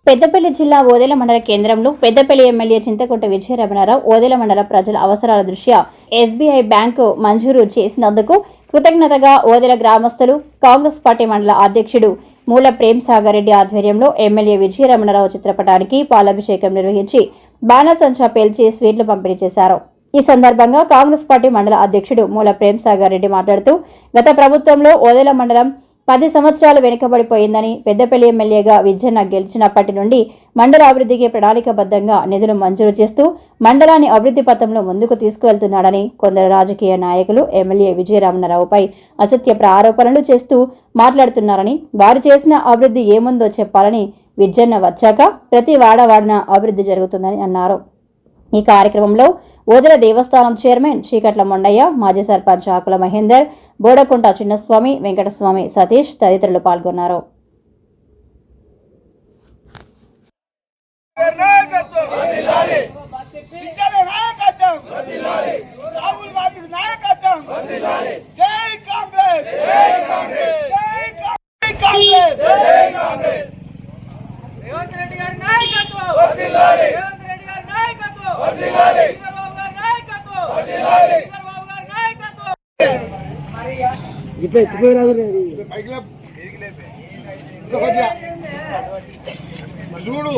పెద్దపల్లి జిల్లా ఓదెల మండల కేంద్రంలో పెద్దపల్లి ఎమ్మెల్యే చింతకుంట విజయరమణారావు ఓదెల మండల ప్రజల అవసరాల దృష్ట్యా ఎస్బీఐ బ్యాంకు మంజూరు చేసినందుకు కృతజ్ఞతగా ఓదెల గ్రామస్తులు కాంగ్రెస్ పార్టీ మండల అధ్యక్షుడు మూల ప్రేమ్ సాగర్ రెడ్డి ఆధ్వర్యంలో ఎమ్మెల్యే విజయరమణారావు చిత్రపటానికి పాలాభిషేకం నిర్వహించి బాణసంచా పేల్చి స్వీట్లు పంపిణీ చేశారు. ఈ సందర్భంగా కాంగ్రెస్ పార్టీ మండల అధ్యక్షుడు మూల ప్రేమ్ సాగర్ రెడ్డి మాట్లాడుతూ గత ప్రభుత్వంలో ఓదెల మండలం 10 సంవత్సరాలు వెనుకబడిపోయిందని, పెద్దపల్లి ఎమ్మెల్యేగా విజయన్న గెలిచినప్పటి నుండి మండల అభివృద్ధికి ప్రణాళికబద్ధంగా నిధులు మంజూరు చేస్తూ మండలాన్ని అభివృద్ధి పథంలో ముందుకు తీసుకువెళ్తున్నాడని కొందరు రాజకీయ నాయకులు ఎమ్మెల్యే విజయరమణారావుపై అసత్య ఆరోపణలు చేస్తూ మాట్లాడుతున్నారని, వారు చేసిన అభివృద్ధి ఏముందో చెప్పాలని, విజయన్న వచ్చాక ప్రతి వాడవాడిన అభివృద్ధి జరుగుతుందని అన్నారు. ఈ కార్యక్రమంలో ఓదెల దేవస్థానం చైర్మన్ చీకట్ల మొండయ్య, మాజీ సర్పంచ్ ఆకుల మహేందర్, బోడకుంట చిన్నస్వామి, వెంకటస్వామి, సతీష్ తదితరులు పాల్గొన్నారు. ఇట్లా ఎత్తిపోయిరాదు చూడు.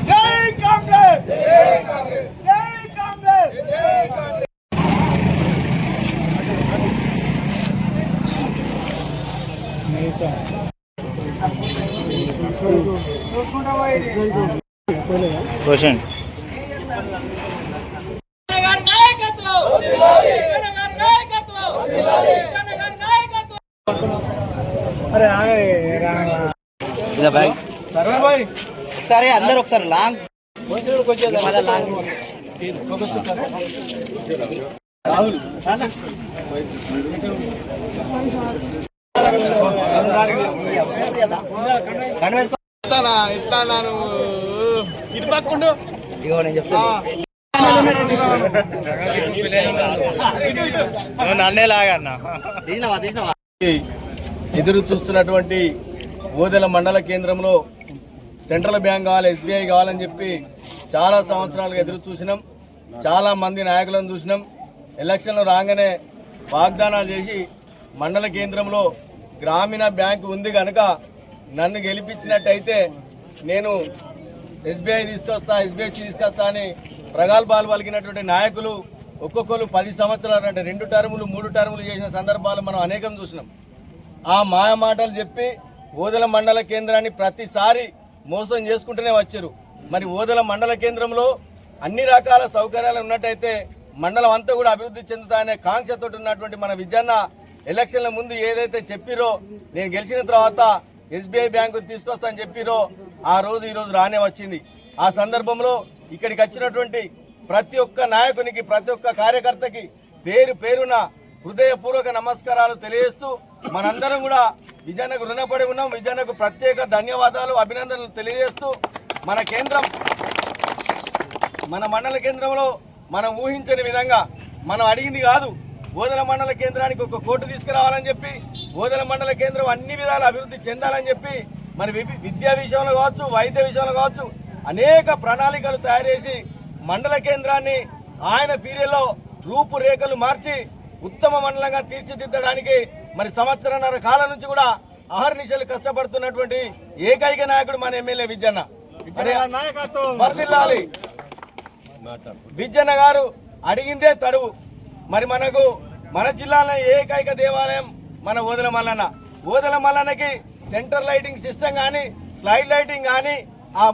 జై కాంగ్రెస్, జై కాంగ్రెస్, జై కాంగ్రెస్, జై కాంగ్రెస్. క్వశ్చన్ సరే అందరు ఒకసారి లాంగ్ ఇటు పక్కుండు. ఇగో నేను చెప్తా నన్నే లాగన్నా. ఎదురు చూస్తున్నటువంటి ఓదెల మండల కేంద్రంలో సెంట్రల్ బ్యాంక్ కావాలి, ఎస్బీఐ కావాలని చెప్పి చాలా సంవత్సరాలుగా ఎదురు చూసినాం. చాలా మంది నాయకులను చూసినాం. ఎలక్షన్లు రాగానే వాగ్దానాలు చేసి మండల కేంద్రంలో గ్రామీణ బ్యాంకు ఉంది కనుక నన్ను గెలిపించినట్టయితే నేను ఎస్బీఐ తీసుకొస్తా అని ప్రగల్భాలు పలికినటువంటి నాయకులు ఒక్కొక్కరు 10 సంవత్సరాలు అంటే 2 టర్ములు 3 టర్ములు చేసిన సందర్భాలు మనం అనేకం చూసినాం. ఆ మాయ మాటలు చెప్పి ఓదెల మండల కేంద్రాన్ని ప్రతిసారి మోసం చేసుకుంటూనే వచ్చారు. మరి ఓదెల మండల కేంద్రంలో అన్ని రకాల సౌకర్యాలు ఉన్నట్టయితే మండలం అంతా కూడా అభివృద్ధి చెందుతాయనే కాంక్షతో ఉన్నటువంటి మన విజయన్న ఎలక్షన్ల ముందు ఏదైతే చెప్పిరో, నేను గెలిచిన తర్వాత ఎస్బీఐ బ్యాంకు తీసుకొస్తా అని చెప్పిరో ఆ రోజు ఈరోజు రానే వచ్చింది. ఆ సందర్భంలో ఇక్కడికి వచ్చినటువంటి ప్రతి ఒక్క నాయకునికి, ప్రతి ఒక్క కార్యకర్తకి పేరు పేరున హృదయపూర్వక నమస్కారాలు తెలియజేస్తూ మనందరం కూడా విజయన్నకు రుణపడి ఉన్నాం. విజయన్నకు ప్రత్యేక ధన్యవాదాలు, అభినందనలు తెలియజేస్తూ మన మండల కేంద్రంలో మనం ఊహించని విధంగా మనం అడిగింది కాదు, ఓదెల మండల కేంద్రానికి ఒక కోర్టు తీసుకురావాలని చెప్పి, ఓదెల మండల కేంద్రం అన్ని విధాలు అభివృద్ధి చెందాలని చెప్పి మరి విద్యా విషయంలో కావచ్చు, వైద్య విషయంలో కావచ్చు అనేక ప్రణాళికలు తయారు చేసి మండల కేంద్రాన్ని ఆయన పీరియడ్లో రూపురేఖలు మార్చి ఉత్తమ మండలంగా తీర్చిదిద్దడానికి మరి సంవత్సరన్నర కాలం నుంచి కూడా అహర్నిశలు కష్టపడుతున్నటువంటి ఏకైక నాయకుడు మన ఎమ్మెల్యే విజయన్న. వర్ధిల్లాలి. విజయన్న గారు అడిగిందే తడువు. మరి మన జిల్లాలో ఏకైక దేవాలయం మన ఓదెల మల్లన్న. ఓదెల మల్లన్నకి సెంటర్ లైటింగ్ సిస్టమ్ కానీ, స్లైడ్ లైటింగ్ కానీ, ఆ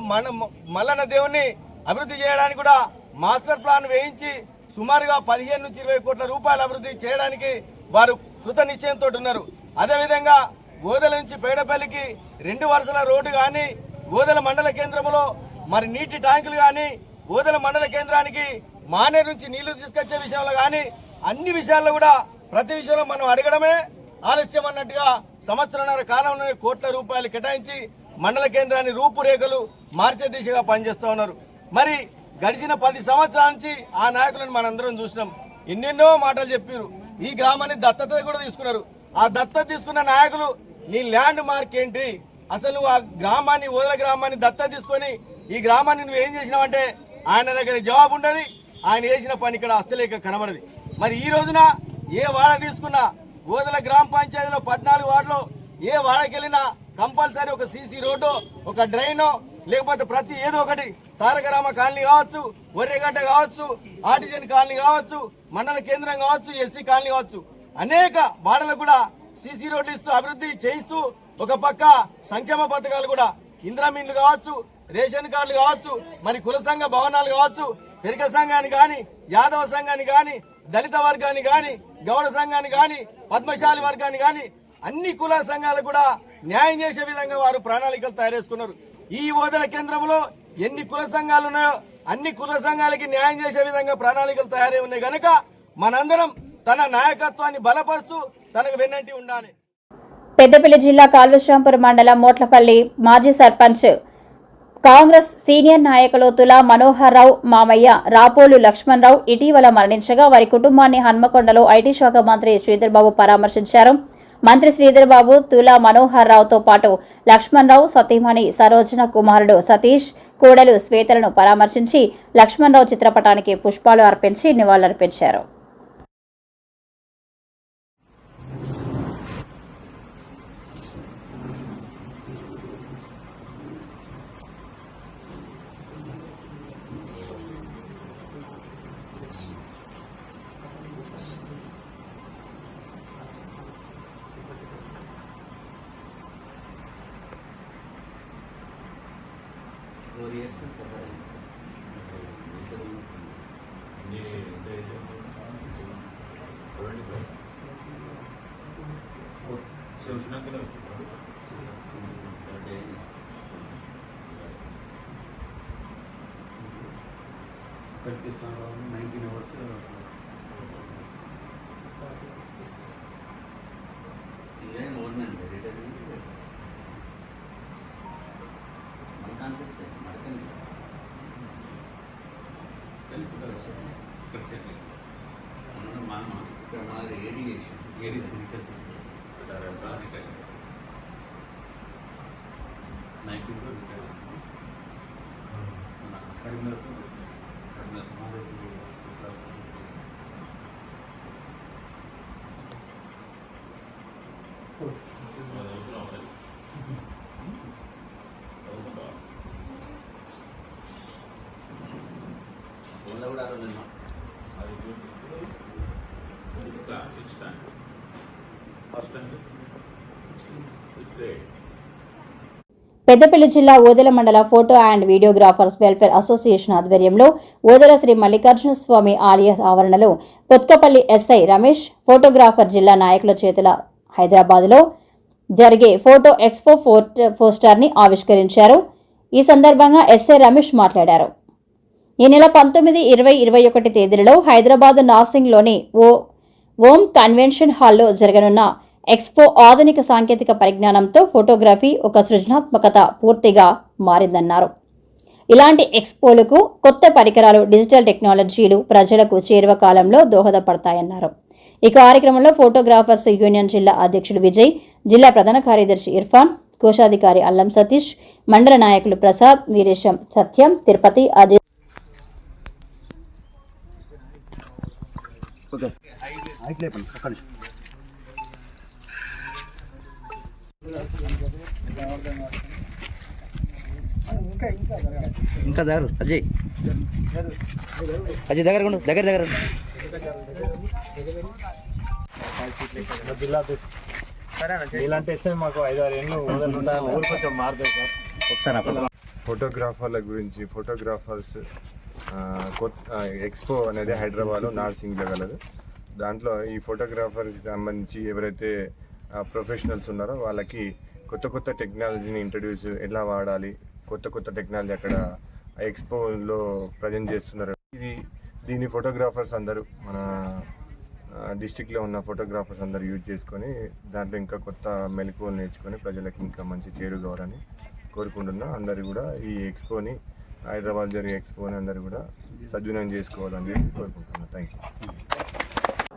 మల్లన్న దేవుణ్ణి అభివృద్ధి చేయడానికి కూడా మాస్టర్ ప్లాన్ వేయించి సుమారుగా 15 నుంచి 20 కోట్ల రూపాయలు అభివృద్ధి చేయడానికి వారు కృత నిశ్చయంతో ఉన్నారు. అదేవిధంగా ఓదెల నుంచి పేడపల్లికి 2 వరుసల రోడ్డు కానీ, ఓదెల మండల కేంద్రంలో మరి నీటి ట్యాంకులు కానీ, ఓదెల మండల కేంద్రానికి మానేరు నుంచి నీళ్లు తీసుకొచ్చే విషయంలో కానీ అన్ని విషయాల్లో కూడా ప్రతి విషయంలో మనం అడగడమే ఆలస్యం అన్నట్టుగా సంవత్సరన్నర కాలంలోనే కోట్ల రూపాయలు కేటాయించి మండల కేంద్రాన్ని రూపురేఖలు మార్చే దిశగా పనిచేస్తూ ఉన్నారు. మరి గడిచిన 10 సంవత్సరాల నుంచి ఆ నాయకులను మనందరం చూసినాం. ఎన్నెన్నో మాటలు చెప్పారు. ఈ గ్రామాన్ని దత్తత కూడా తీసుకున్నారు. ఆ దత్తత తీసుకున్న నాయకులు నీ ల్యాండ్ మార్క్ ఏంటి, అసలు నువ్వు ఆ గ్రామాన్ని ఓదెల గ్రామాన్ని దత్త తీసుకొని ఈ గ్రామాన్ని నువ్వు ఏం చేసినావంటే ఆయన దగ్గర జవాబు ఉండదు. ఆయన చేసిన పని ఇక్కడ అస్సలేక కనబడది. మరి ఈ రోజున ఏ వాడ తీసుకున్నా ఓదెల గ్రామ పంచాయతీలో 14 వార్డులో ఏ వాడకెళ్ళినా కంపల్సరీ ఒక సీసీ రోడ్డు, ఒక డ్రైనో, లేకపోతే ప్రతి ఏదో ఒకటి తారకరామ కాలనీ కావచ్చు, ఒర్రెగడ్డ కావచ్చు, ఆర్టిజన్ కాలనీ కావచ్చు, మండల కేంద్రం కావచ్చు, ఎస్సీ కాలనీ కావచ్చు, అనేక వాడలకు కూడా సీసీ రోడ్లు ఇస్తూ అభివృద్ధి చేయిస్తూ ఒక పక్క సంక్షేమ పథకాలు కూడా ఇంద్రమిన్లు కావచ్చు, రేషన్ కార్డులు కావచ్చు, మరి కుల సంఘ భవనాలు కావచ్చు, పెరిక సంఘాన్ని కానీ, యాదవ సంఘాన్ని కానీ, దళిత వర్గాన్ని కానీ, గౌడ సంఘాన్ని కానీ, పద్మశాలి వర్గాన్ని కానీ అన్ని కుల సంఘాలకు కూడా న్యాయం చేసే విధంగా వారు ప్రణాళికలు తయారు చేసుకున్నారు. ఈ ఓదెల కేంద్రంలో ఎన్ని కుల సంఘాలు ఉన్నాయో అన్ని కుల సంఘాలకి న్యాయం చేసే విధంగా ప్రణాళికలు తయారై ఉన్నాయి కనుక మనందరం తన నాయకత్వాన్ని బలపరుచు తనకు వెన్నంటి ఉండాలి. పెద్దపల్లి జిల్లా కాల్వశ్రాంపురం మండలం మోట్లపల్లి మాజీ సర్పంచ్ కాంగ్రెస్ సీనియర్ నాయకులు తులా మనోహర్ రావు మామయ్య రాపోలు లక్ష్మణరావు ఇటీవల మరణించగా వారి కుటుంబాన్ని హన్మకొండలో ఐటీ శాఖ మంత్రి శ్రీధర్ బాబు పరామర్శించారు. మంత్రి శ్రీధర్ బాబు తులా మనోహర్ రావుతో పాటు లక్ష్మణరావు సతీమణి సరోజన కుమారుడు సతీష్ కోడలు శ్వేతలను పరామర్శించి లక్ష్మణరావు చిత్రపటానికి పుష్పాలు అర్పించి నివాళులర్పించారు. పెద్దపల్లి జిల్లా ఓదెల మండల photo and videographers welfare association ఆధ్వర్యంలో ఓదెల శ్రీ మల్లికార్జున స్వామి ఆలయ ఆవరణలో పొత్కపల్లి ఎస్ఐ రమేష్ ఫోటోగ్రాఫర్ జిల్లా నాయకుల చేతుల హైదరాబాద్లో జరిగే ఫోటో ఎక్స్పో పోస్టర్ని ఆవిష్కరించారు. ఈ సందర్భంగా ఎస్ఐ రమేష్ మాట్లాడారు. ఈ నెల 19, 20, 21 తేదీలలో హైదరాబాద్ నాసింగ్లోని ఓం కన్వెన్షన్ హాల్లో జరగనున్న ఎక్స్పో ఆధునిక సాంకేతిక పరిజ్ఞానంతో ఫోటోగ్రఫీ ఒక సృజనాత్మకత పూర్తిగా మారిందన్నారు. ఇలాంటి ఎక్స్పోలకు కొత్త పరికరాలు, డిజిటల్ టెక్నాలజీలు ప్రజలకు చేరువ కాలంలో దోహదపడతాయన్నారు. ఈ కార్యక్రమంలో ఫోటోగ్రాఫర్స్ యూనియన్ జిల్లా అధ్యక్షుడు విజయ్, జిల్లా ప్రధాన కార్యదర్శి ఇర్ఫాన్, కోశాధికారి అల్లం సతీష్, మండల నాయకులు ప్రసాద్, వీరేశం, సత్యం, తిరుపతి, అజయ్. ఇంకా దగ్గర అజయ్ అజయ్ దగ్గర ఉండు, దగ్గర దగ్గర ఇలాంటి ఎస్ఐ మాకు 5-6 ఏళ్ళు ఊరు కొంచెం మారుతుంది సార్. ఒకసారి ఫోటోగ్రాఫర్ల గురించి ఫోటోగ్రాఫర్స్ ఎక్స్పో అనేది హైదరాబాద్లో నార్సింగ్లో గలదు. దాంట్లో ఈ ఫోటోగ్రాఫర్కి సంబంధించి ఎవరైతే ప్రొఫెషనల్స్ ఉన్నారో వాళ్ళకి కొత్త కొత్త టెక్నాలజీని ఇంట్రడ్యూస్ ఎలా వాడాలి, కొత్త కొత్త టెక్నాలజీ అక్కడ ఎక్స్పోలో ప్రజెంట్ చేస్తున్నారు. దీన్ని ఫోటోగ్రాఫర్స్ అందరూ మన డిస్టిక్లో ఉన్న ఫోటోగ్రాఫర్స్ అందరూ యూజ్ చేసుకొని దాంట్లో ఇంకా కొత్త మెలకువలు నేర్చుకొని ప్రజలకు ఇంకా మంచి చేరుకోవాలని కోరుకుంటున్నా. అందరూ కూడా ఈ ఎక్స్పోని, హైదరాబాద్ జరిగే ఎక్స్పోని అందరూ కూడా సద్వినియోగం చేసుకోవాలని కోరుకుంటున్నాను. Thank you.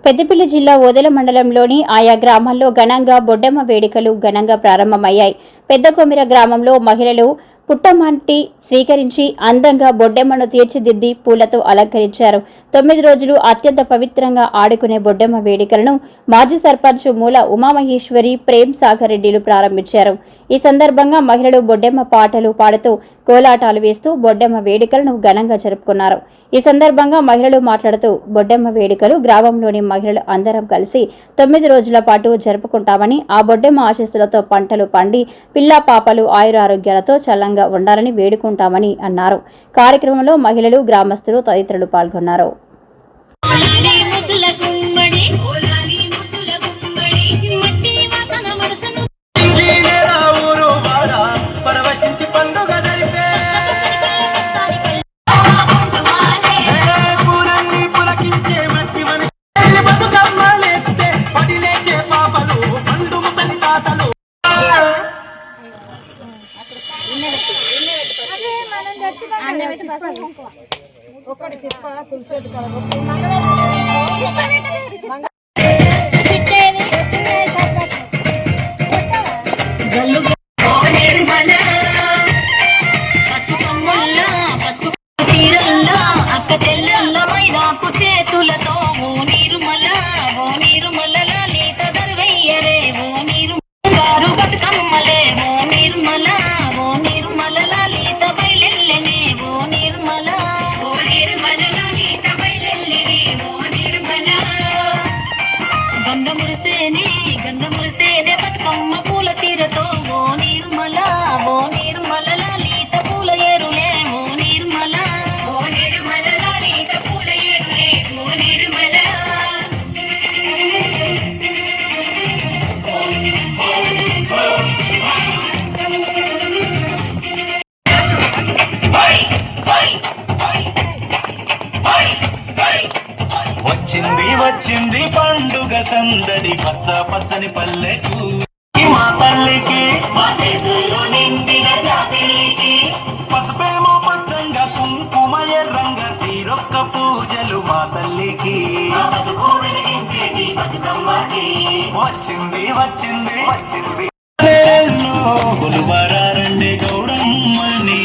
పెద్దపల్లి జిల్లా ఓదెల మండలంలోని ఆయా గ్రామాల్లో ఘనంగా బొడ్డెమ్మ వేడుకలు ఘనంగా ప్రారంభమయ్యాయి. పెద్దకొమిర గ్రామంలో మహిళలు పుట్టమట్టి స్వీకరించి అందంగా బొడ్డెమ్మను తీర్చిదిద్ది పూలతో అలంకరించారు. 9 రోజులు అత్యంత పవిత్రంగా ఆడుకునే బొడ్డెమ్మ వేడుకలను మాజీ సర్పంచ్ మూల ఉమామహేశ్వరి ప్రేమ్ సాగర్ రెడ్డిలు ప్రారంభించారు. ఈ సందర్భంగా మహిళలు బొడ్డెమ్మ పాటలు పాడుతూ కోలాటాలు వేస్తూ బొడ్డెమ్మ వేడుకలను ఘనంగా జరుపుకున్నారు. ఈ సందర్భంగా మహిళలు మాట్లాడుతూ బొడ్డెమ్మ వేడుకలు గ్రామంలోని మహిళలు అందరం కలిసి 9 రోజుల పాటు జరుపుకుంటామని, ఆ బొడ్డెమ్మ ఆశీస్సులతో పంటలు పండి పిల్లా పాపలు ఆయురారోగ్యాలతో చల్లంగా ఉండాలని వేడుకుంటామని అన్నారు. కార్యక్రమంలో మహిళలు, గ్రామస్తులు తదితరులు పాల్గొన్నారు. గంగమురిసేనే బతుకమ్మ పూల తీరతో ఓ నిర్మల ఓ నిర్మల లాలిత పూల ఏరులే ఓ నిర్మల ఓ నిర్మల లాలిత పూల ఏరులే ఓ నిర్మల. వచ్చింది వచ్చింది పండుగ సందడి పచ్చ పచ్చని పల్లెకు మా తల్లికి మా చేతుల్లో నిండిన జాబిలికి పసుపేమో పచ్చంగా కుంకుమ ఎర్రంగా తీరొక్క పూజలు మా తల్లికి వచ్చింది వచ్చింది వచ్చింది గురువారండి గౌరమ్మని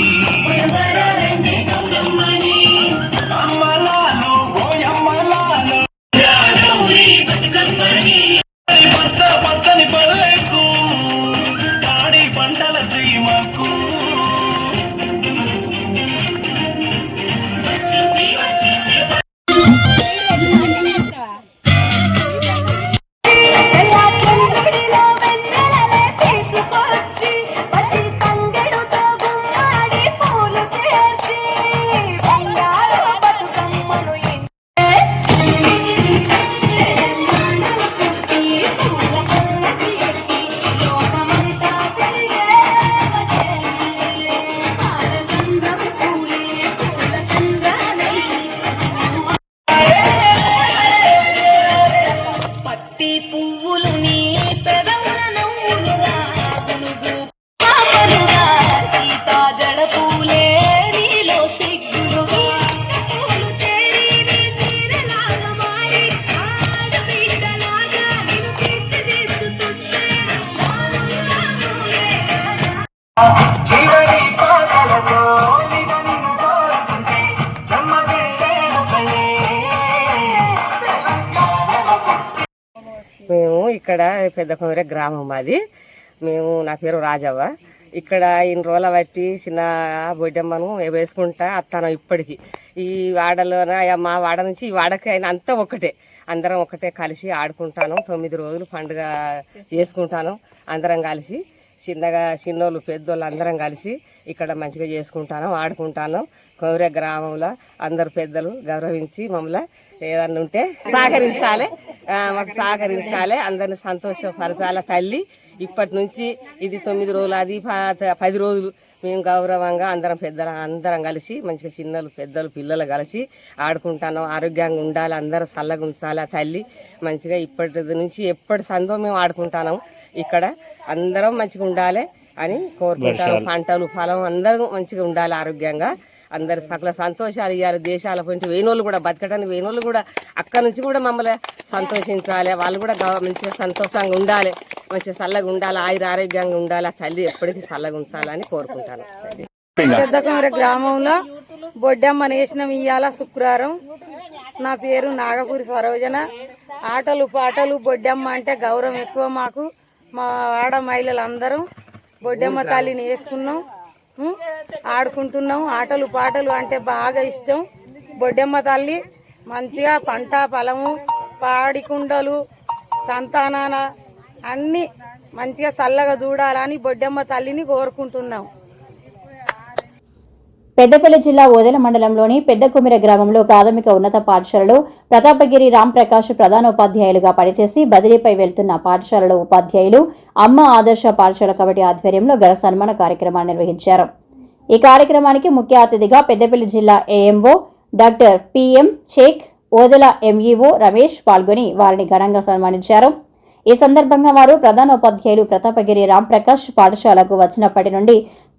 అమ్మలాలు ఓయమ్మలాలు పచ్చ పచ్చని పల్లెకు కాడి పంటల సీమకు పువ్వులు నీ పెదవుల నవ్వులుగా గునుగు పాపలుగా సీతా జడ పూలే నీలో సిగ్గులుగా పూలు చేరి నీ చీరలాగా మారి ఆడబిడ్డలాగా నిన్ను తీర్చిదిద్దుతుంటే జీవని పాటలతో నిన్ను కోరుకుంటే జన్మదిలేనుకయే. మేము ఇక్కడ పెద్దకొమిర గ్రామం మాది. నా పేరు రాజవ్వ. ఇక్కడ ఇన్ని రోజుల బట్టి చిన్న బొడ్డమ్మను వేసుకుంటా అత్తాను. ఇప్పటికి ఈ వాడలోన మా వాడ నుంచి ఈ వాడకి అయినా అంతా ఒకటే, అందరం ఒకటే కలిసి ఆడుకుంటాను. 9 రోజులు పండుగ చేసుకుంటాను అందరం కలిసి. చిన్నోళ్ళు పెద్దోళ్ళు అందరం కలిసి ఇక్కడ మంచిగా చేసుకుంటాను, ఆడుకుంటాను. కొమిర గ్రామంలో అందరు పెద్దలు గౌరవించి మమ్మల్ని ఏదన్నా ఉంటే సహకరించాలి, మాకు సహకరించాలి, అందరిని సంతోషపరచాలి. తల్లి ఇప్పటి నుంచి ఇది 9 రోజులు, అది 10 రోజులు మేము గౌరవంగా అందరం కలిసి మంచిగా చిన్నలు పెద్దలు పిల్లలు కలిసి ఆడుకుంటాను. ఆరోగ్యంగా ఉండాలి, అందరూ చల్లగా ఉంచాలి. తల్లి మంచిగా ఇప్పటి నుంచి ఎప్పటి సందో మేము ఆడుకుంటాము. ఇక్కడ అందరం మంచిగా ఉండాలి అని కోరుకుంటాను. పంటలు పొలం అందరం మంచిగా ఉండాలి, ఆరోగ్యంగా అందరు సకల సంతోషాలు ఇవ్వాలి. దేశాల నుంచి వేణోళ్ళు కూడా బతకడానికి వేణోళ్ళు కూడా అక్కడ నుంచి కూడా మమ్మల్ని సంతోషించాలి. వాళ్ళు కూడా మంచిగా సంతోషంగా ఉండాలి, మంచిగా చల్లగా ఉండాలి, ఆరోగ్యంగా ఉండాలి. ఆ తల్లి ఎప్పటికీ చల్లగా ఉంచాలని కోరుకుంటాను. పెద్దకొమర గ్రామంలో బొడ్డమ్మని వేసినాం ఇవాళ శుక్రవారం. నా పేరు నాగపూరి సరోజన. ఆటలు పాటలు బొడ్డమ్మ అంటే గౌరవం ఎక్కువ మాకు. మా ఆడ మహిళలు అందరం బొడ్డమ్మ తల్లిని వేసుకున్నాం, ఆడుకుంటున్నాం. ఆటలు పాటలు అంటే బాగా ఇష్టం. బొడ్డమ్మ తల్లి మంచిగా పంట పొలము పాడి కుండలు సంతానాన అన్నీ మంచిగా చల్లగా చూడాలని బొడ్డమ్మ తల్లిని కోరుకుంటున్నాం. పెద్దపల్లి జిల్లా ఓదెల మండలంలోని పెద్దకుమిర గ్రామంలో ప్రాథమిక ఉన్నత పాఠశాలలో ప్రతాపగిరి రాంప్రకాష్ ప్రధానోపాధ్యాయులుగా పనిచేసి బదిలీపై వెళ్తున్న పాఠశాలలో ఉపాధ్యాయులు అమ్మ ఆదర్శ పాఠశాల కమిటీ ఆధ్వర్యంలో ఘన సన్మాన కార్యక్రమాన్ని నిర్వహించారు. ఈ కార్యక్రమానికి ముఖ్య అతిథిగా పెద్దపల్లి జిల్లా AMO doctor PM Shaik, Odela MEO Ramesh పాల్గొని వారిని ఘనంగా సన్మానించారు. ఈ సందర్భంగా వారు ప్రధానోపాధ్యాయులు ప్రతాపగిరి రాంప్రకాష్ పాఠశాలకు వచ్చినప్పటి నుండి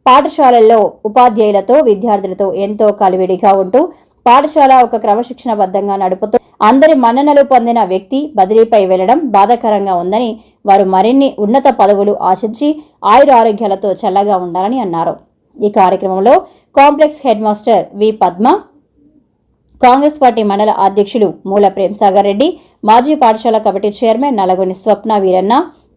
పాఠశాలల్లో ఉపాధ్యాయులతో విద్యార్థులతో ఎంతో కలివిడిగా ఉంటూ పాఠశాల ఒక క్రమశిక్షణబద్ధంగా నడుపుతూ అందరి మన్ననలు పొందిన వ్యక్తి బదిలీపై వెళ్లడం బాధాకరంగా ఉందని, వారు మరిన్ని ఉన్నత పదవులు ఆశించి ఆయురారోగ్యాలతో చల్లగా ఉండాలని అన్నారు. ఈ కార్యక్రమంలో కాంప్లెక్స్ హెడ్ మాస్టర్ వి పద్మ, కాంగ్రెస్ పార్టీ మండల అధ్యక్షులు మూల ప్రేమ్సాగర్ రెడ్డి, మాజీ పాఠశాల కమిటీ చైర్మన్ నలగొని స్వప్న వీరన్న,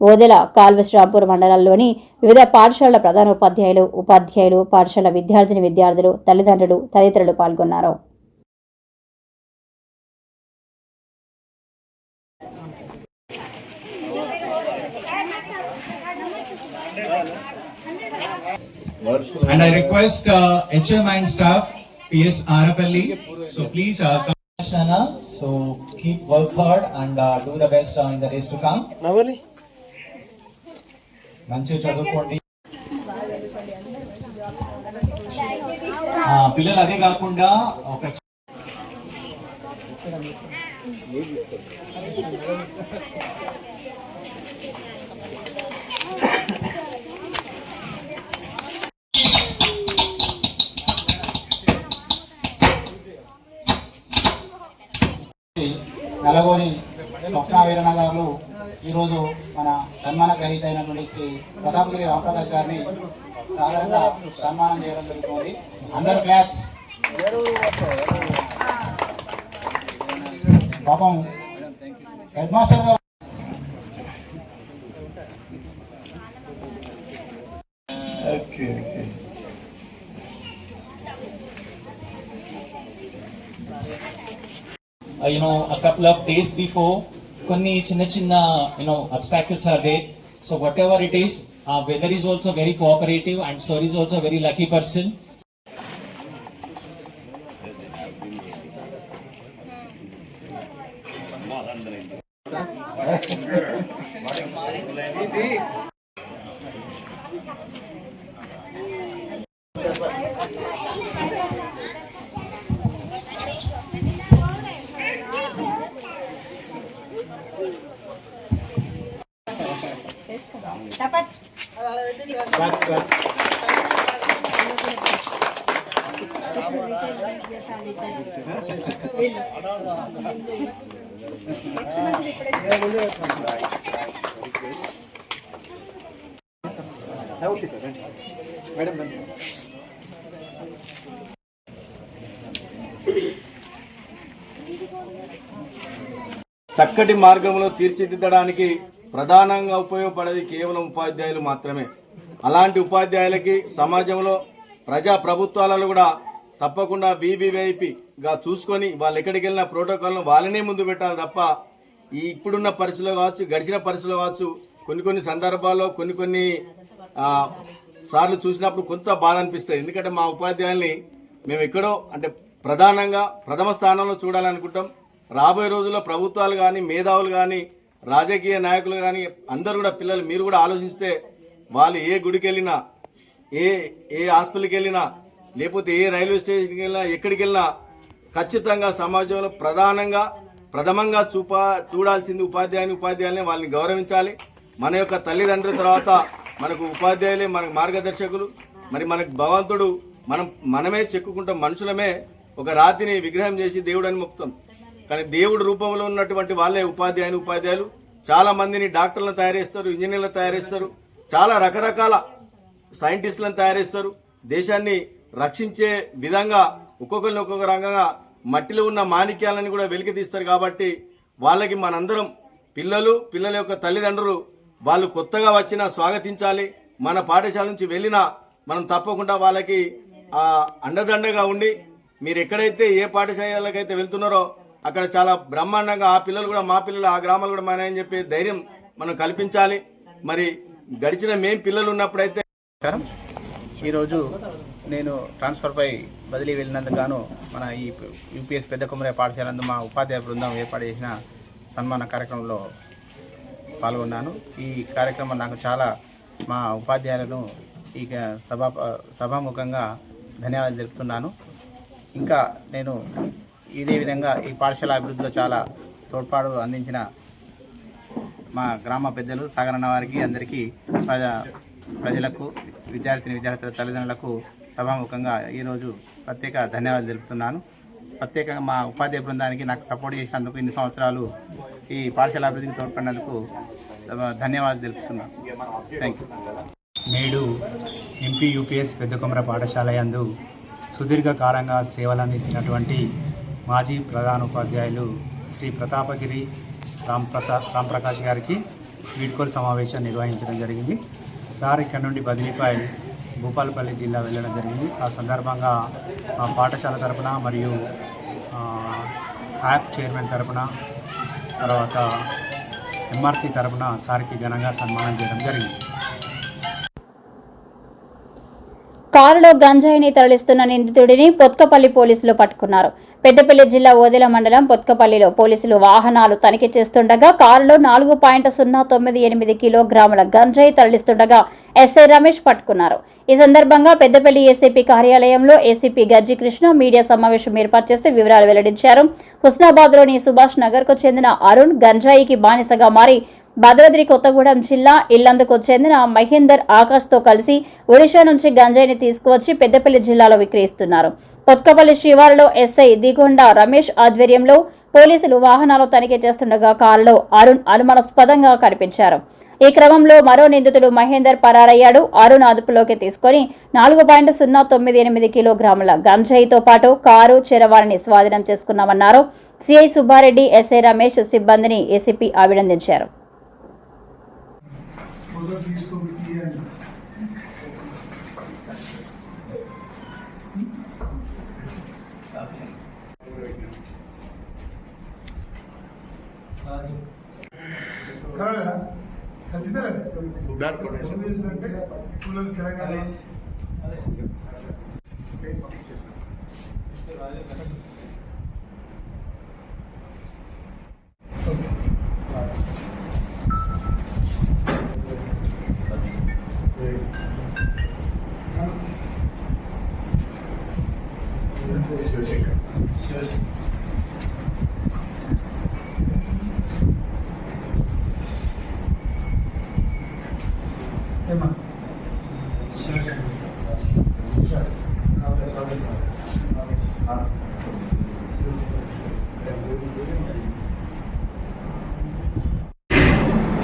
ఓదెల కాల్వశ్రాంపూర్ మండలాల్లోని వివిధ పాఠశాలల ప్రధానోపాధ్యాయులు, ఉపాధ్యాయులు, పాఠశాల విద్యార్థులు, తల్లిదండ్రులు తదితరులు పాల్గొన్నారు. And I request HM and staff, PS Arapalli, so please come. So keep work hard and do the best in the days to come. మంచి చదువుకోండి. పిల్లలు అదే కాకుండా ఒక నలగోని స్వప్న వీరన్న గారు ఈరోజు మన సన్మాన గ్రహీత అయినటువంటి శ్రీ ప్రతాపగిరి రాంప్రకాష్ గారిని సాధారణంగా సన్మానం చేయడం జరుగుతుంది. అందరు క్లాప్స్. పాపం హెడ్ మాస్టర్ గారు a couple of days before, కొన్ని చిన్న obstacles are there. So whatever it is, weather is also very cooperative and sir is also a very lucky person. చక్కటి మార్గంలో తీర్చిదిద్దడానికి ప్రధానంగా ఉపయోగపడేది కేవలం ఉపాధ్యాయులు మాత్రమే. అలాంటి ఉపాధ్యాయులకి సమాజంలో ప్రజా ప్రభుత్వాలలో కూడా తప్పకుండా VVIPగా చూసుకొని వాళ్ళు ఎక్కడికి వెళ్ళిన ప్రోటోకాల్ను వాళ్ళనే ముందు పెట్టాలి తప్ప ఈ ఇప్పుడున్న పరిస్థితుల్లో కావచ్చు, గడిచిన పరిస్థితుల్లో కావచ్చు, కొన్ని సందర్భాల్లో కొన్ని సార్లు చూసినప్పుడు కొంత బాధ అనిపిస్తుంది. ఎందుకంటే మా ఉపాధ్యాయుల్ని మేము ఎక్కడో అంటే ప్రధానంగా ప్రథమ స్థానంలో చూడాలనుకుంటాం. రాబోయే రోజుల్లో ప్రభుత్వాలు కానీ, మేధావులు కానీ, రాజకీయ నాయకులు కానీ అందరూ కూడా పిల్లలు మీరు కూడా ఆలోచిస్తే వాళ్ళు ఏ గుడికి వెళ్ళినా, ఏ హాస్పిటల్కి వెళ్ళినా, లేకపోతే ఏ రైల్వే స్టేషన్కి వెళ్ళినా, ఎక్కడికి వెళ్ళినా ఖచ్చితంగా సమాజంలో ప్రథమంగా చూడాల్సింది ఉపాధ్యాయులనే. వాళ్ళని గౌరవించాలి. మన యొక్క తల్లిదండ్రుల తర్వాత మనకు ఉపాధ్యాయులే మనకు మార్గదర్శకులు. మరి మనకు భగవంతుడు మనమే చెక్కుకుంటాం. మనుషులమే ఒక రాతిని విగ్రహం చేసి దేవుడు అని మొక్కుతాం. కానీ దేవుడు రూపంలో ఉన్నటువంటి వాళ్ళే ఉపాధ్యాయులు చాలా మందిని డాక్టర్లను తయారు చేస్తారు, ఇంజనీర్లను తయారు చేస్తారు, చాలా రకరకాల సైంటిస్టులను తయారు చేస్తారు. దేశాన్ని రక్షించే విధంగా ఒక్కొక్కరిని ఒక్కొక్క రంగంగా మట్టిలో ఉన్న మాణిక్యాలను కూడా వెలికి తీస్తారు. కాబట్టి వాళ్ళకి మనందరం పిల్లల యొక్క తల్లిదండ్రులు వాళ్ళు కొత్తగా వచ్చినా స్వాగతించాలి. మన పాఠశాల నుంచి వెళ్ళినా మనం తప్పకుండా వాళ్ళకి అండదండగా ఉండి మీరు ఎక్కడైతే ఏ పాఠశాలకైతే వెళ్తున్నారో అక్కడ చాలా బ్రహ్మాండంగా ఆ పిల్లలు కూడా మా పిల్లలు ఆ గ్రామాలు కూడా మనని చెప్పి ధైర్యం మనం కల్పించాలి. మరి గడిచిన పిల్లలు ఉన్నప్పుడైతే ఈరోజు నేను ట్రాన్స్ఫర్పై బదిలీ వెళ్ళినందుకు గాను మన ఈ యూపీఎస్ పెద్ద కొమరయ్య పాఠశాలందు మా ఉపాధ్యాయ బృందం ఏర్పాటు చేసిన సన్మాన కార్యక్రమంలో పాల్గొన్నాను. ఈ కార్యక్రమం నాకు చాలా మా ఉపాధ్యాయులను ఈ సభాముఖంగా ధన్యవాదాలు తెలుపుతున్నాను. ఇంకా నేను ఇదే విధంగా ఈ పాఠశాల అభివృద్ధిలో చాలా తోడ్పాటు అందించిన మా గ్రామ పెద్దలు సాగరన్న వారికి అందరికీ ప్రజలకు విద్యార్థుల తల్లిదండ్రులకు సభాముఖంగా ఈరోజు ప్రత్యేక ధన్యవాదాలు తెలుపుతున్నాను. ప్రత్యేకంగా మా ఉపాధ్యాయ బృందానికి నాకు సపోర్ట్ చేసినందుకు ఇన్ని సంవత్సరాలు ఈ పాఠశాల అభివృద్ధికి తోడ్పడినందుకు ధన్యవాదాలు తెలుపుతున్నాను. Thank you. నేడు ఎంపీ యూపీఎస్ పెద్ద కొమర పాఠశాల యందు సుదీర్ఘకాలంగా సేవలందించినటువంటి మాజీ ప్రధానోపాధ్యాయులు శ్రీ ప్రతాపగిరి రాంప్రకాష్ గారికి వీడ్కోలు సమావేశం నిర్వహించడం జరిగింది. సార్ ఇక్కడ నుండి బదిలీపై భూపాలపల్లి జిల్లా వెళ్ళడం జరిగింది. ఆ సందర్భంగా మా పాఠశాల తరపున మరియు హ్యాప్ చైర్మన్ తరపున తర్వాత ఎంఆర్సీ తరపున సార్కి ఘనంగా సన్మానం చేయడం జరిగింది. కారులో గంజాయిని తరలిస్తున్న నిందితుడిని పొత్కపల్లి పోలీసులు పట్టుకున్నారు. పెద్దపల్లి జిల్లా ఓదెల మండలం పొత్కపల్లిలో పోలీసులు వాహనాలు తనిఖీ చేస్తుండగా కారులో 4.098 కిలోగ్రాముల గంజాయి తరలిస్తుండగా ఎస్ఐ రమేష్ పట్టుకున్నారు. ఈ సందర్భంగా పెద్దపల్లి ఏసీపీ కార్యాలయంలో ఏసీపీ గజ్జి కృష్ణ మీడియా సమావేశం ఏర్పాటు చేసి వివరాలు వెల్లడించారు. హుస్నాబాద్లోని సుభాష్ నగర్కు చెందిన అరుణ్ గంజాయికి బానిసగా మారి భద్రాద్రి కొత్తగూడెం జిల్లా ఇల్లందుకు చెందిన మహేందర్ ఆకాష్తో కలిసి ఒడిషా నుంచి గంజాయిని తీసుకువచ్చి పెద్దపల్లి జిల్లాలో విక్రయిస్తున్నారు. పొత్కపల్లి శివారులో ఎస్ఐ దిగొండ రమేష్ ఆధ్వర్యంలో పోలీసులు వాహనాలు తనిఖీ చేస్తుండగా కారులో అరుణ్ అనుమానాస్పదంగా కనిపించారు. ఈ క్రమంలో మరో నిందితుడు మహేందర్ పరారయ్యాడు. అరుణ్ అదుపులోకి తీసుకుని 4.098 కిలోగ్రాముల గంజాయితో పాటు కారు చరవాణిని స్వాధీనం చేసుకున్నామన్నారు. సిఐ సుబ్బారెడ్డి, ఎస్ఐ రమేష్ సిబ్బందిని ఏసీపీ అభినందించారు.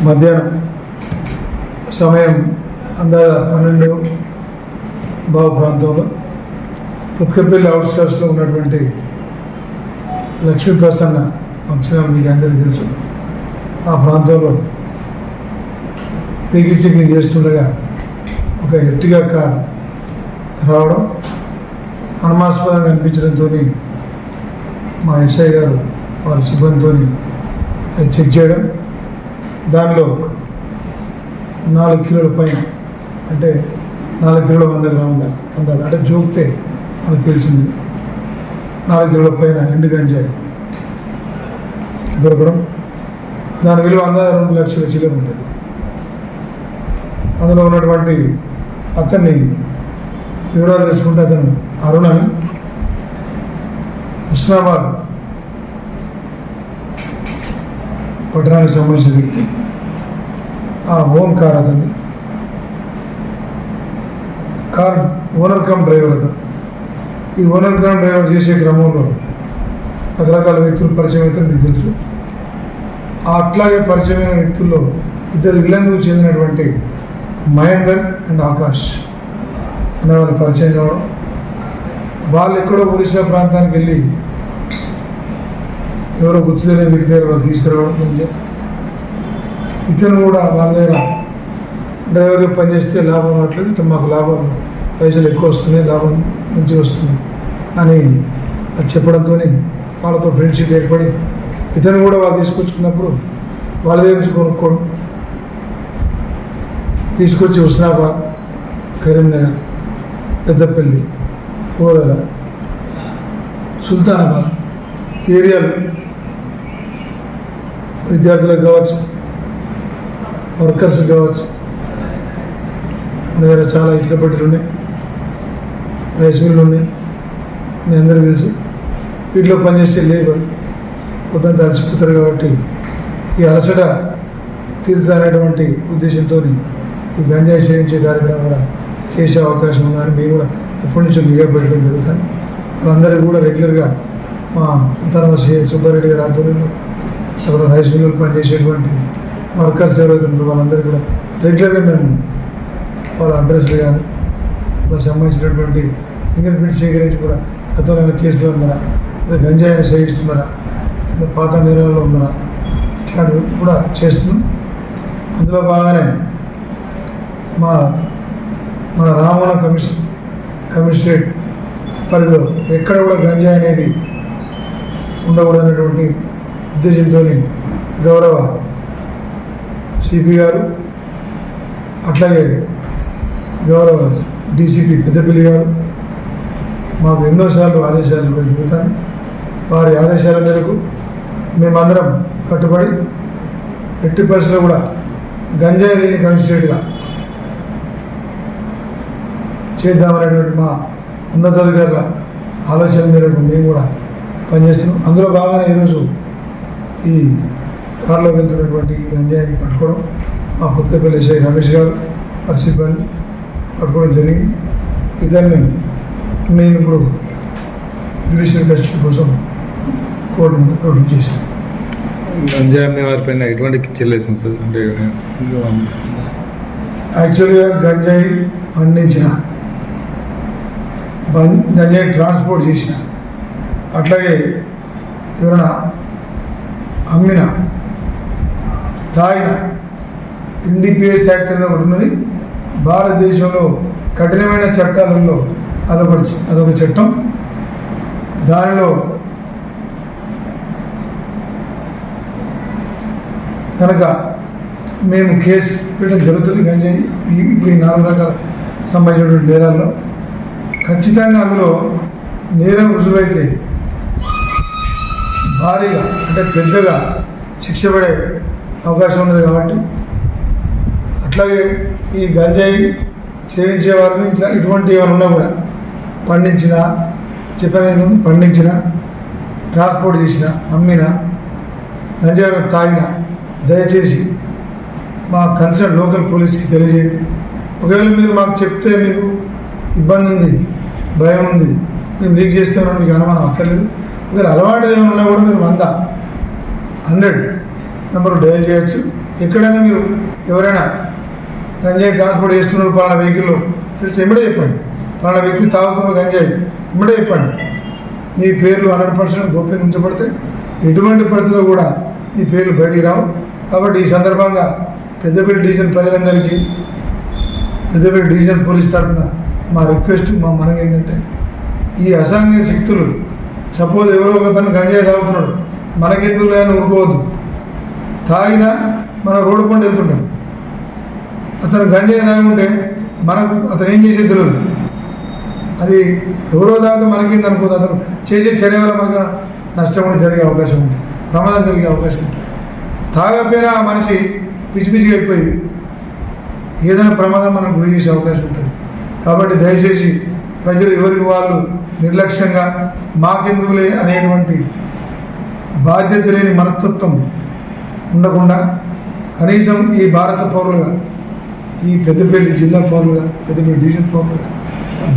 మధ్యాహ్నం సమయం అందాజ 12 బావు ప్రాంతంలో పొత్కపల్లి అవుట్స్కర్ట్స్లో ఉన్నటువంటి లక్ష్మీ ప్రసన్న ఫంక్షన్ మీకు అందరికీ తెలుసు. ఆ ప్రాంతంలో వెహికల్ చెకింగ్ చేస్తుండగా ఒక ఎర్టిగా కార్ రావడం అనుమానాస్పదంగా అనిపించడంతో మా ఎస్ఐ గారు వారి సిబ్బందితో చెక్ చేయడం, దానిలో 4 కిలోల పైన అంటే 4 కిలోల 100 గ్రాముల అందాజ అంటే జోక్తే మనకు తెలిసింది 4 కిలోల పైన ఎండు గంజాయి దొరకడం. దాని విలువ అందాజ 2 లక్షల చిల్లర ఉంటుంది. అందులో ఉన్నటువంటి అతన్ని వివరాలు తెలుసుకుంటే అతను అరుణ్ అని హుస్నాబాద్ పట్టణానికి సంబంధించిన వ్యక్తి. ఆ ఓన్ కార్ అతన్ని కార్ ఓనర్ కమ్ డ్రైవర్ అతను ఈ ఓనర్ గ్రామ్ డ్రైవర్ చేసే క్రమంలో రకరకాల వ్యక్తులు పరిచయం అయితే మీకు తెలుసు. అట్లాగే పరిచయమైన వ్యక్తుల్లో ఇద్దరు విలందుకు చెందినటువంటి మహేందర్ అండ్ ఆకాష్ అనే వాళ్ళు పరిచయం కావడం, వాళ్ళు ఎక్కడో ఒరిస్సా ప్రాంతానికి వెళ్ళి ఎవరో గుర్తు తెలియని వ్యక్తి దగ్గర వాళ్ళు తీసుకురావడం, ఇతను కూడా వాళ్ళ దగ్గర డ్రైవర్గా పనిచేస్తే లాభం రావట్లేదు, ఇట్లా మాకు లాభం పైసలు ఎక్కువ వస్తున్నాయి, లాభం మంచిగా వస్తుంది అని అది చెప్పడంతో వాళ్ళతో ఫ్రెండ్షిప్ ఏర్పడి ఇతను కూడా వాళ్ళు తీసుకొచ్చుకున్నప్పుడు వాళ్ళ దగ్గర నుంచి కొనుక్కోవడం, తీసుకొచ్చి హుస్నాబాద్, కరీంనగర్, పెద్దపల్లి, కోదల, సుల్తానాబాద్ ఏరియాలు విద్యార్థులకు కావచ్చు, వర్కర్స్ కావచ్చు, మన దగ్గర చాలా ఇటుక బట్టలు ఉన్నాయి, రైస్ మిల్లు ఉన్నాయి, మీ అందరికీ తెలుసు. వీటిలో పనిచేసే లేబర్ పొద్దున్న అలసిపోతారు కాబట్టి ఈ అలసట తీరుతానటువంటి ఉద్దేశంతో ఈ గంజాయి సేవించే కార్యక్రమం కూడా చేసే అవకాశం ఉందని మేము కూడా ఎప్పటి నుంచో నిఘా పెట్టడం జరుగుతుంది. వాళ్ళందరికీ కూడా రెగ్యులర్గా మా అంతర్వ సుబ్బారెడ్డి గారి ఆధ్వర్యంలో అక్కడ రైస్ మిల్లులు పనిచేసేటువంటి వర్కర్స్ ఎవరైతే ఉన్నారో వాళ్ళందరికీ కూడా రెగ్యులర్గా మేము వాళ్ళ అడ్రస్లు కానీ వాళ్ళకి సంబంధించినటువంటి ఫింగర్ ప్రింట్ సేకరించి కూడా గతంలో కేసులో ఉన్నారా, లేదా గంజాయిని సేవిస్తున్నారా, పాత నేరాల్లో ఉన్నారా, ఇట్లాంటివి కూడా చేస్తున్నాం. అందులో బాగానే మన రామవరం కమిషనరేట్ పరిధిలో ఎక్కడ కూడా గంజాయి అనేది ఉండకూడదనేటువంటి ఉద్దేశంతో గౌరవ సిపి గారు అట్లాగే గౌరవ డీసీపీ పెద్దపల్లి గారు మాకు ఎన్నోసార్లు ఆదేశాలు ఇవ్వడం జరుగుతుంది. వారి ఆదేశాల మేరకు మేమందరం కట్టుబడి ఎట్టి పరిస్థితుల్లో కూడా గంజాయి లేని కమిషనరేట్గా చేద్దామనేటువంటి మా ఉన్నతాధికారుల ఆలోచన మేరకు మేము కూడా పనిచేస్తున్నాం. అందులో భాగంగా ఈరోజు ఈ కారులో వెళ్తున్నటువంటి ఈ గంజాయిని పట్టుకోవడం మా పుత్తపల్లి ఎస్ఐ రమేష్ గారు వారి సిబ్బంది పట్టుకోవడం జరిగింది. ఇతన్ని మేము ఇప్పుడు జ్యుడిషియల్ కస్టడీ కోసం కోర్టు ముందు ప్రొడ్యూస్ చేస్తాం. గంజాయి అమ్మే వారిపైన ఎటువంటి చర్యలు సార్? అంటే యాక్చువల్గా గంజాయి పండించిన, గంజాయి ట్రాన్స్పోర్ట్ చేసిన, అట్లాగే ఎవరైనా అమ్మిన, తాగిన NDPS యాక్ట్ అనేది ఒకటి ఉన్నది. భారతదేశంలో కఠినమైన చట్టాలలో అదొక చట్టం. దానిలో కనుక మేము కేసు పెట్టడం జరుగుతుంది. గంజాయి ఇప్పుడు ఈ 4 రకాల సంబంధించినటువంటి నేరాల్లో ఖచ్చితంగా అందులో నేరం రుజువైతే భారీగా అంటే పెద్దగా శిక్ష పడే అవకాశం ఉన్నది. కాబట్టి అట్లాగే ఈ గంజాయి సేవించే వారిని ఇటువంటి ఏమైనా ఉన్నా కూడా పండించిన, చెప్పనేది పండించిన, ట్రాన్స్పోర్ట్ చేసిన, అమ్మిన, గంజాయి తాగిన దయచేసి మా కన్సర్న్ లోకల్ పోలీస్కి తెలియజేయండి. ఒకవేళ మీరు మాకు చెప్తే మీకు ఇబ్బంది ఉంది, భయం ఉంది, మేము లీక్ చేస్తామని మీకు అనుమానం అక్కర్లేదు. ఒకవేళ అలవాటు ఏమైనా ఉన్నా కూడా మీరు 100 నెంబర్ డయల్ చేయొచ్చు. ఎక్కడైనా మీరు ఎవరైనా గంజాయి ట్రాన్స్పోర్ట్ చేస్తున్నారు పలానా వెహికల్లో తెలిసి ఎమ్మడే చెప్పండి. పలానా వ్యక్తి తాగుతున్న గంజాయి ఎమ్మడే చెప్పండి. మీ పేర్లు 100% గోప్యంగా ఉంచబడతాయి. ఎటువంటి పరిస్థితుల్లో కూడా మీ పేర్లు బయటికి రావు. కాబట్టి ఈ సందర్భంగా పెద్దపల్లి డివిజన్ ప్రజలందరికీ, పెద్దపల్లి డివిజన్ పోలీస్ తరఫున మా రిక్వెస్ట్, మా మనవి ఏంటంటే ఈ అసాంఘిక శక్తులు సపోజ్ ఎవరో ఒకతను గంజాయి తాగుతున్నాడు, మనకెందుకు లేని ఊరుకోవద్దు. తాగినా మనం రోడ్డు పండు వెళ్తుంటాం, అతను గంజాయి తాగుంటే మనకు అతను ఏం చేసేది తెలియదు. అది ఎవరో తాగితే మనకేంది అనుకోదు. అతను చేసే చర్య వల్ల మనకు నష్టం కూడా జరిగే అవకాశం ఉంటుంది, ప్రమాదం జరిగే అవకాశం ఉంటుంది. తాగకపోయినా ఆ మనిషి పిచ్చి పిచ్చిగా అయిపోయి ఏదైనా ప్రమాదం మనకు గురి చేసే అవకాశం ఉంటుంది. కాబట్టి దయచేసి ప్రజలు ఎవరికి వాళ్ళు నిర్లక్ష్యంగా మాకెందుకులే అనేటువంటి బాధ్యత లేని మనస్తత్వం ఉండకుండా కనీసం ఈ భారత పౌరులుగా, ఈ పెద్దపల్లి జిల్లా పౌరులుగా, పెద్దపల్లి డివిజన్ పౌరులుగా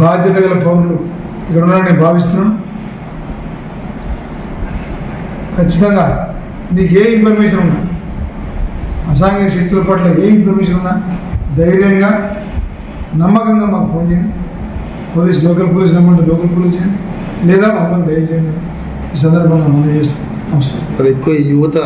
బాధ్యత గల పౌరులు ఇక్కడ ఉన్నారని నేను భావిస్తున్నాను. ఖచ్చితంగా మీకు ఏ ఇన్ఫర్మేషన్ ఉన్నా, అసాంఘిక శక్తుల పట్ల ఏ ఇన్ఫర్మేషన్ ఉన్నా ధైర్యంగా నమ్మకంగా మాకు ఫోన్ చేయండి. లోకల్ పోలీస్ నెంబర్ ఉంటే లోకల్ పోలీస్ చేయండి, లేదా అందరూ డైల్ చేయండి. ఈ సందర్భంగా మనం చేస్తాం. నమస్కారం. సార్ ఎక్కువ యువత